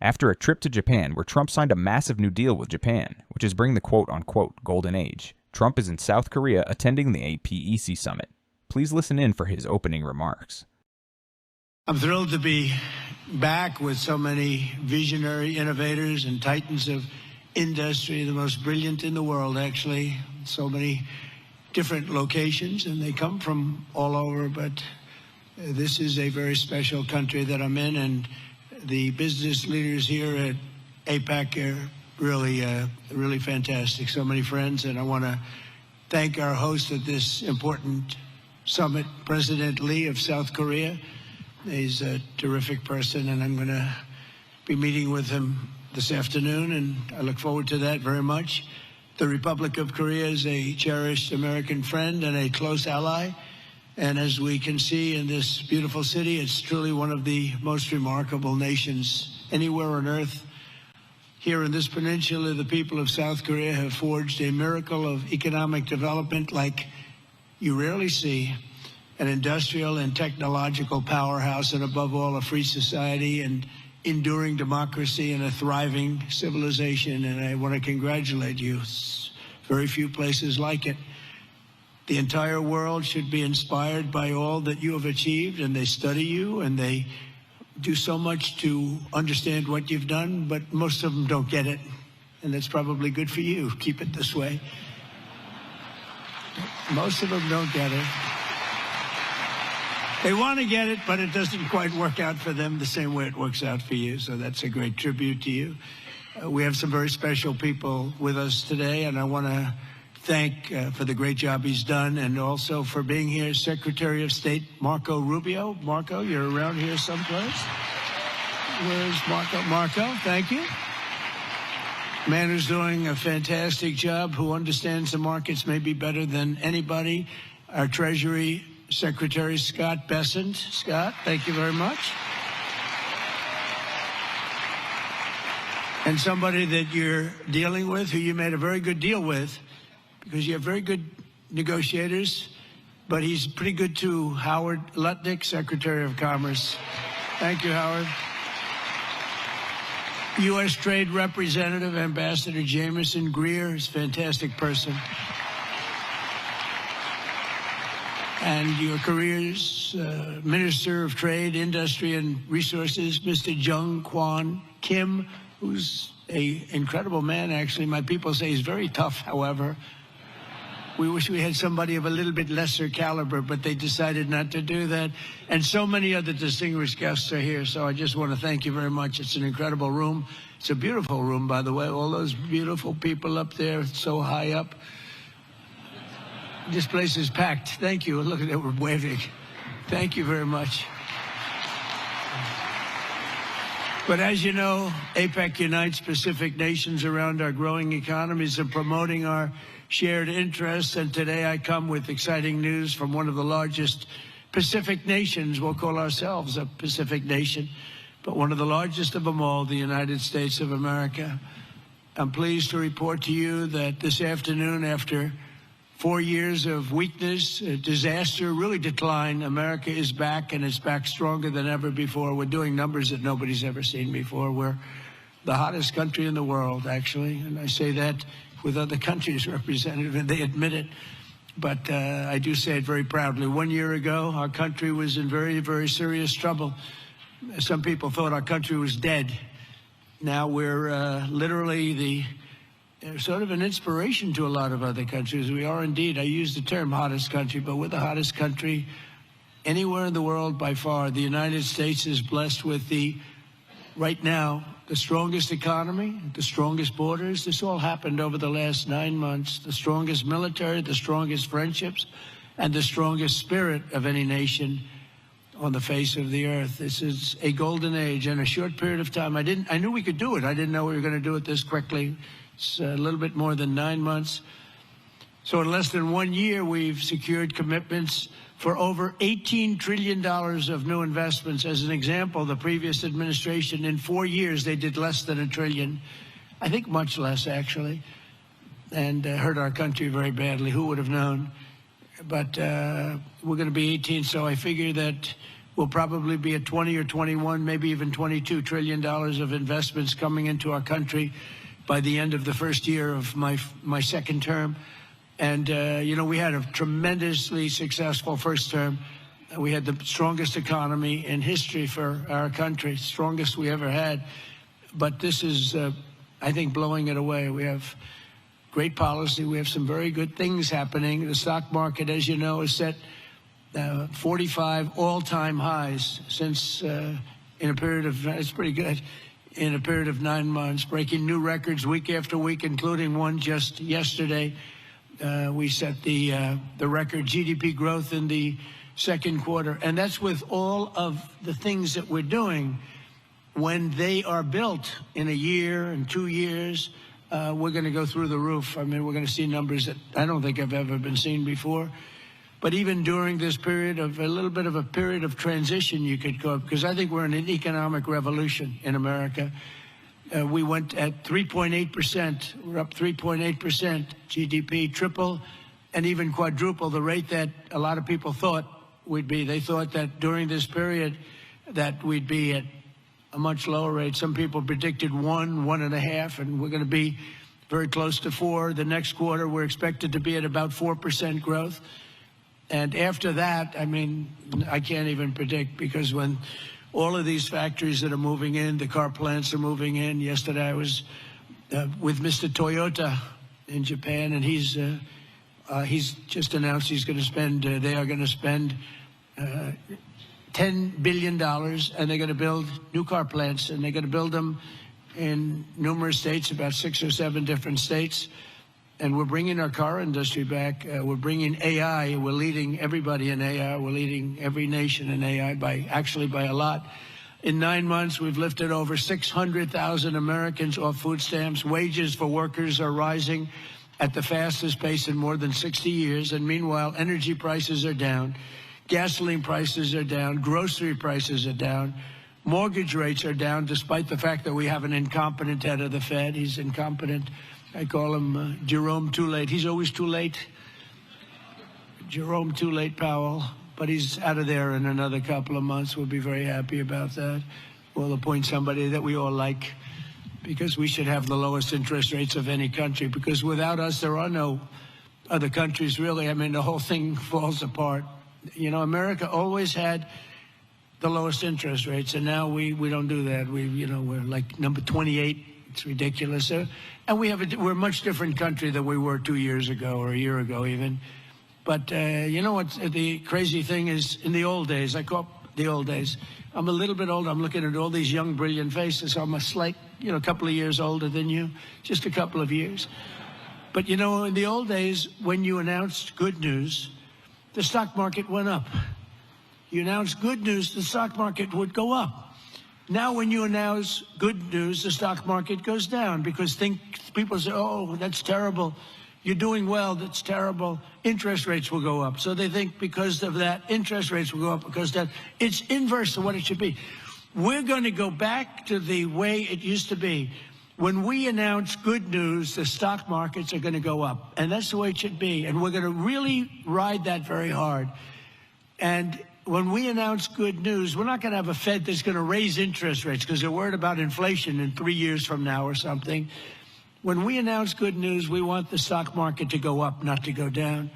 after a trip to Japan where Trump signed a massive new deal with Japan, which is bringing the quote-unquote golden age. Trump is in South Korea attending the APEC summit. Please listen in for his opening remarks. I'm thrilled to be back with so many visionary innovators and titans of industry, the most brilliant in the world, actually. So many different locations, and they come from all over, but this is a very special country that I'm in, and the business leaders here at APEC are really fantastic. So many friends, and I want to thank our host at this important summit, President Lee of South Korea. He's a terrific person, and I'm going to be meeting with him this afternoon, and I look forward to that very much. The Republic of Korea is a cherished American friend and a close ally. And as we can see in this beautiful city, it's truly one of the most remarkable nations anywhere on earth. Here in this peninsula, the people of South Korea have forged a miracle of economic development like you rarely see. An industrial and technological powerhouse, and above all, a free society and enduring democracy and a thriving civilization. And I want to congratulate you. Very few places like it. The entire world should be inspired by all that you have achieved, and they study you, and they do so much to understand what you've done, but most of them don't get it, and that's probably good for you. Keep it this way. Most of them don't get it. They want to get it, but it doesn't quite work out for them the same way it works out for you, so that's a great tribute to you. We have some very special people with us today, and I want to thank for the great job he's done, and also for being here, Secretary of State Marco Rubio. Marco, you're around here someplace. Where's Marco? Marco, thank you. Man who's doing a fantastic job, who understands the markets maybe better than anybody. Our Treasury Secretary Scott Bessent. Scott, thank you very much. And somebody that you're dealing with, who you made a very good deal with, because you have very good negotiators, but he's pretty good too. Howard Lutnick, Secretary of Commerce. Thank you, Howard. U.S. Trade Representative, Ambassador Jameson Greer, is a fantastic person. And your career's Minister of Trade, Industry, and Resources, Mr. Jung Kwan Kim, who's an incredible man, actually. My people say he's very tough, however. We wish we had somebody of a little bit lesser caliber, but they decided not to do that. And so many other distinguished guests are here, so I just want to thank you very much. It's an incredible room. It's a beautiful room, by the way. All those beautiful people up there, so high up. This place is packed. Thank you. Look at that, we're waving. Thank you very much. But as you know, APEC unites Pacific nations around our growing economies and promoting our shared interests. And today I come with exciting news from one of the largest Pacific nations. We'll call ourselves a Pacific nation, but one of the largest of them all, the United States of America. I'm pleased to report to you that this afternoon, after 4 years of weakness, disaster, really decline, America is back, and it's back stronger than ever before. We're doing numbers that nobody's ever seen before. We're the hottest country in the world, actually, and I say that with other countries represented, and they admit it. But I do say it very proudly. 1 year ago, our country was in very, very serious trouble. Some people thought our country was dead. Now we're literally the sort of an inspiration to a lot of other countries. We are indeed, I use the term hottest country, but we're the hottest country anywhere in the world by far. The United States is blessed with right now, the strongest economy, the strongest borders. This all happened over the last 9 months. The strongest military, the strongest friendships, and the strongest spirit of any nation on the face of the earth. This is a golden age in a short period of time. I knew we could do it. I didn't know we were going to do it this quickly. It's a little bit more than 9 months. So in less than 1 year, we've secured commitments for over $18 trillion of new investments. As an example, the previous administration, in 4 years, they did less than $1 trillion. I think much less, actually, and hurt our country very badly. Who would have known? But we're going to be 18, so I figure that We'll probably be at 20 or 21, maybe even $22 trillion of investments coming into our country by the end of the first year of my second term. And, we had a tremendously successful first term. We had the strongest economy in history for our country, strongest we ever had. But this is, I think, blowing it away. We have great policy. We have some very good things happening. The stock market, as you know, is set 45 all-time highs since in a period of, it's pretty good, in a period of 9 months, breaking new records week after week, including one just yesterday. We set the record GDP growth in the second quarter, and that's with all of the things that we're doing. When they are built in a year and 2 years, we're going to go through the roof. I mean, we're going to see numbers that I don't think have ever been seen before. But even during this period of a little bit of a period of transition, you could go, because I think we're in an economic revolution in America. We went at 3.8%. We're up 3.8% GDP, triple and even quadruple the rate that a lot of people thought we'd be. They thought that during this period that we'd be at a much lower rate. Some people predicted 1.5, and we're going to be very close to 4. The next quarter, we're expected to be at about 4% growth. And after that, I mean, I can't even predict, because when all of these factories that are moving in, the car plants are moving in. Yesterday, I was with Mr. Toyota in Japan, and he's just announced he's going to spend, they are going to spend $10 billion, and they're going to build new car plants, and they're going to build them in numerous states, about 6 or 7 different states. And we're bringing our car industry back. We're bringing AI. We're leading everybody in AI. We're leading every nation in AI by a lot. In 9 months, we've lifted over 600,000 Americans off food stamps. Wages for workers are rising at the fastest pace in more than 60 years. And meanwhile, energy prices are down. Gasoline prices are down. Grocery prices are down. Mortgage rates are down, despite the fact that we have an incompetent head of the Fed. He's incompetent. I call him Jerome Too Late. He's always too late. Jerome Too Late Powell. But he's out of there in another couple of months. We'll be very happy about that. We'll appoint somebody that we all like, because we should have the lowest interest rates of any country, because without us, there are no other countries, really. I mean, the whole thing falls apart. You know, America always had the lowest interest rates, and now we don't do that. We're like number 28. It's ridiculous. And we're a much different country than we were 2 years ago, or a year ago even. But you know what the crazy thing is? In the old days, I call the old days, I'm a little bit older. I'm looking at all these young, brilliant faces. I'm a slight, a couple of years older than you, just a couple of years. But in the old days, when you announced good news, the stock market went up. You announced good news, the stock market would go up. Now, when you announce good news, the stock market goes down, because people say, oh, that's terrible. You're doing well, that's terrible. Interest rates will go up. So they think because of that, interest rates will go up, because that it's inverse to what it should be. We're going to go back to the way it used to be. When we announce good news, the stock markets are going to go up. And that's the way it should be. And we're going to really ride that very hard. And when we announce good news, we're not going to have a Fed that's going to raise interest rates because they're worried about inflation in 3 years from now or something. When we announce good news, we want the stock market to go up, not to go down.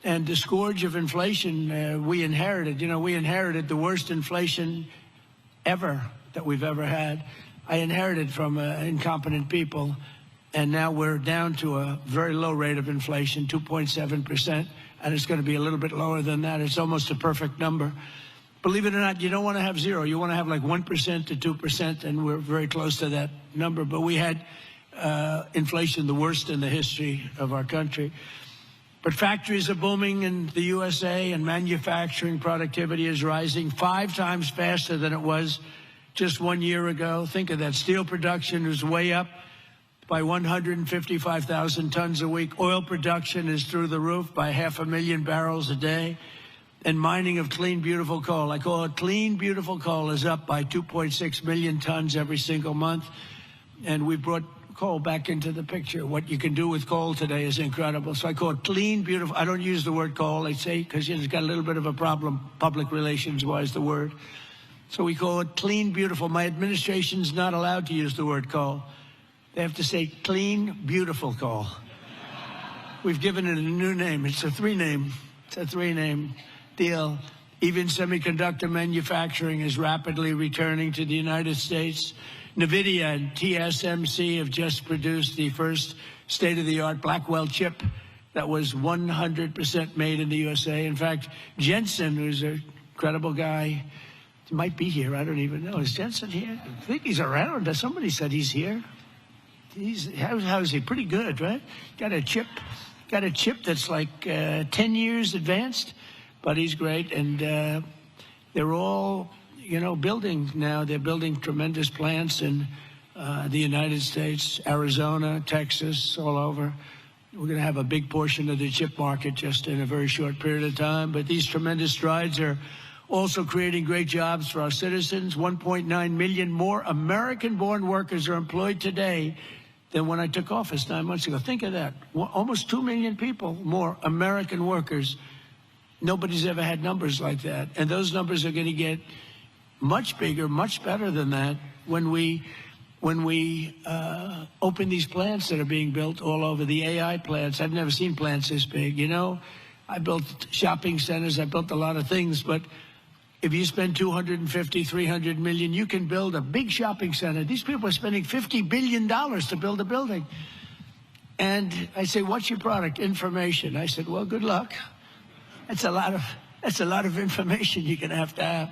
And the scourge of inflation we inherited. We inherited the worst inflation ever that we've ever had. I inherited from incompetent people, and now we're down to a very low rate of inflation, 2.7%, and it's going to be a little bit lower than that. It's almost a perfect number. Believe it or not, you don't want to have zero. You want to have like 1% to 2%, and we're very close to that number. But we had inflation the worst in the history of our country. But factories are booming in the USA, and manufacturing productivity is rising 5 times faster than it was just 1 year ago. Think of that. Steel production is way up by 155,000 tons a week. Oil production is through the roof by 500,000 barrels a day. And mining of clean, beautiful coal, I call it clean, beautiful coal, is up by 2.6 million tons every single month. And we brought coal back into the picture. What you can do with coal today is incredible. So I call it clean, beautiful. I don't use the word coal, I say, because it's got a little bit of a problem, public relations-wise, the word. So we call it clean, beautiful. My administration's not allowed to use the word coal. They have to say clean, beautiful coal. We've given it a new name. It's a three-name deal. Even semiconductor manufacturing is rapidly returning to the United States. NVIDIA and TSMC have just produced the first state-of-the-art Blackwell chip that was 100% made in the USA. In fact, Jensen, who's an incredible guy, might be here. I don't even know. Is Jensen here? I think he's around. Somebody said he's here. How is he? Pretty good, right? Got a chip that's like 10 years advanced, but he's great. And they're all, building now. They're building tremendous plants in the United States, Arizona, Texas, all over. We're going to have a big portion of the chip market just in a very short period of time. But these tremendous strides are also creating great jobs for our citizens. 1.9 million more American-born workers are employed today than when I took office 9 months ago. Think of that. Almost 2 million people more American workers. Nobody's ever had numbers like that. And those numbers are going to get much bigger, much better than that when we open these plants that are being built all over, the AI plants. I've never seen plants this big. I built shopping centers. I built a lot of things, but if you spend $250, $300 million, you can build a big shopping center. These people are spending $50 billion to build a building. And I say, what's your product? Information. I said, well, good luck. That's a lot of information you're going to have.